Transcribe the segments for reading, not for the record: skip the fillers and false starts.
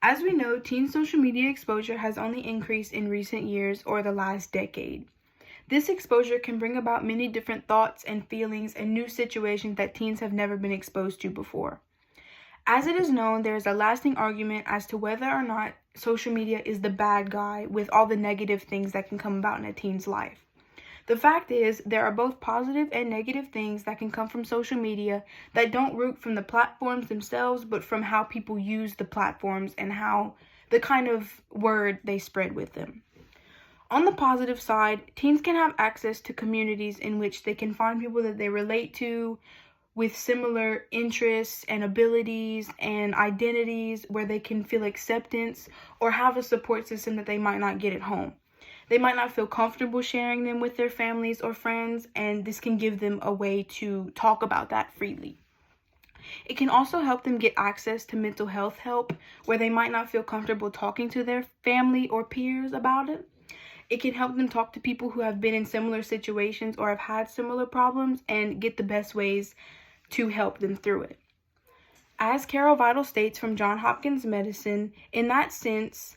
As we know, teen social media exposure has only increased in recent years or the last decade. This exposure can bring about many different thoughts and feelings and new situations that teens have never been exposed to before. As it is known, there is a lasting argument as to whether or not social media is the bad guy with all the negative things that can come about in a teen's life. The fact is, there are both positive and negative things that can come from social media that don't root from the platforms themselves, but from how people use the platforms and how the kind of word they spread with them. On the positive side, teens can have access to communities in which they can find people that they relate to with similar interests and abilities and identities where they can feel acceptance or have a support system that they might not get at home. They might not feel comfortable sharing them with their families or friends, and this can give them a way to talk about that freely. It can also help them get access to mental health help where they might not feel comfortable talking to their family or peers about it. It can help them talk to people who have been in similar situations or have had similar problems and get the best ways to help them through it. As Carol Vital states from Johns Hopkins Medicine, in that sense,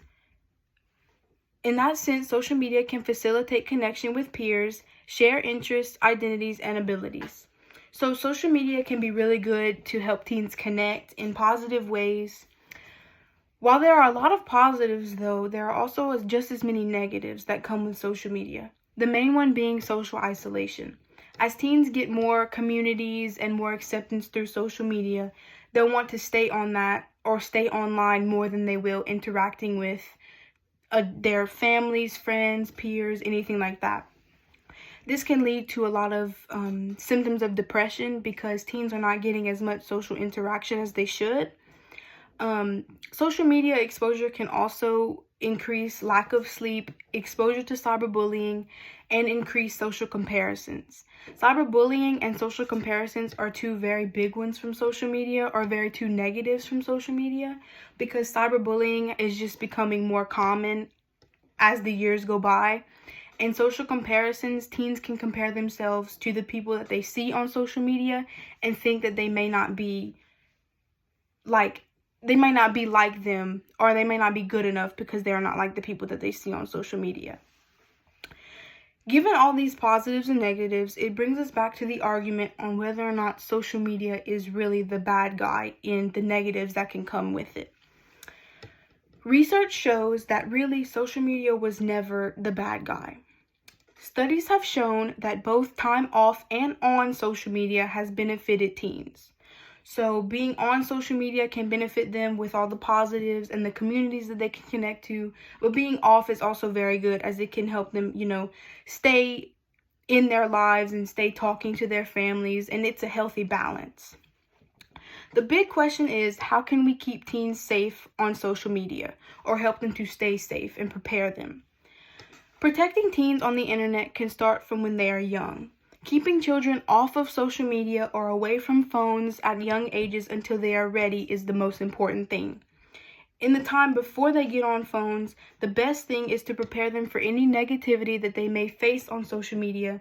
social media can facilitate connection with peers, share interests, identities, and abilities. So social media can be really good to help teens connect in positive ways. While there are a lot of positives, though, there are also just as many negatives that come with social media. The main one being social isolation. As teens get more communities and more acceptance through social media, they'll want to stay on that or stay online more than they will interacting with their families, friends, peers, anything like that. This can lead to a lot of symptoms of depression because teens are not getting as much social interaction as they should. Social media exposure can also increase lack of sleep, exposure to cyberbullying, and increase social comparisons. Cyberbullying and social comparisons are two very big ones from social media, or two negatives from social media, because cyberbullying is just becoming more common as the years go by. In social comparisons, teens can compare themselves to the people that they see on social media and think that they may not be like them, or they may not be good enough because they are not like the people that they see on social media. Given all these positives and negatives, it brings us back to the argument on whether or not social media is really the bad guy in the negatives that can come with it. Research shows that really social media was never the bad guy. Studies have shown that both time off and on social media has benefited teens. So being on social media can benefit them with all the positives and the communities that they can connect to, but being off is also very good as it can help them, stay in their lives and stay talking to their families, and it's a healthy balance. The big question is, how can we keep teens safe on social media or help them to stay safe and prepare them? Protecting teens on the internet can start from when they are young. Keeping children off of social media or away from phones at young ages until they are ready is the most important thing. In the time before they get on phones, the best thing is to prepare them for any negativity that they may face on social media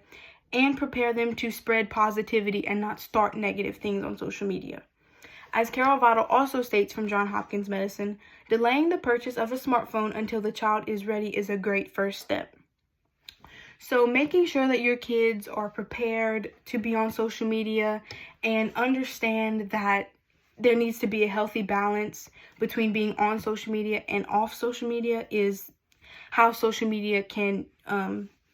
and prepare them to spread positivity and not start negative things on social media. As Carol Vital also states from Johns Hopkins Medicine, delaying the purchase of a smartphone until the child is ready is a great first step. So making sure that your kids are prepared to be on social media and understand that there needs to be a healthy balance between being on social media and off social media is how social media can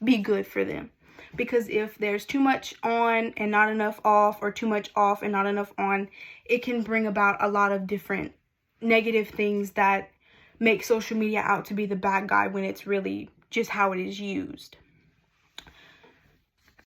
be good for them. Because if there's too much on and not enough off, or too much off and not enough on, it can bring about a lot of different negative things that make social media out to be the bad guy when it's really just how it is used.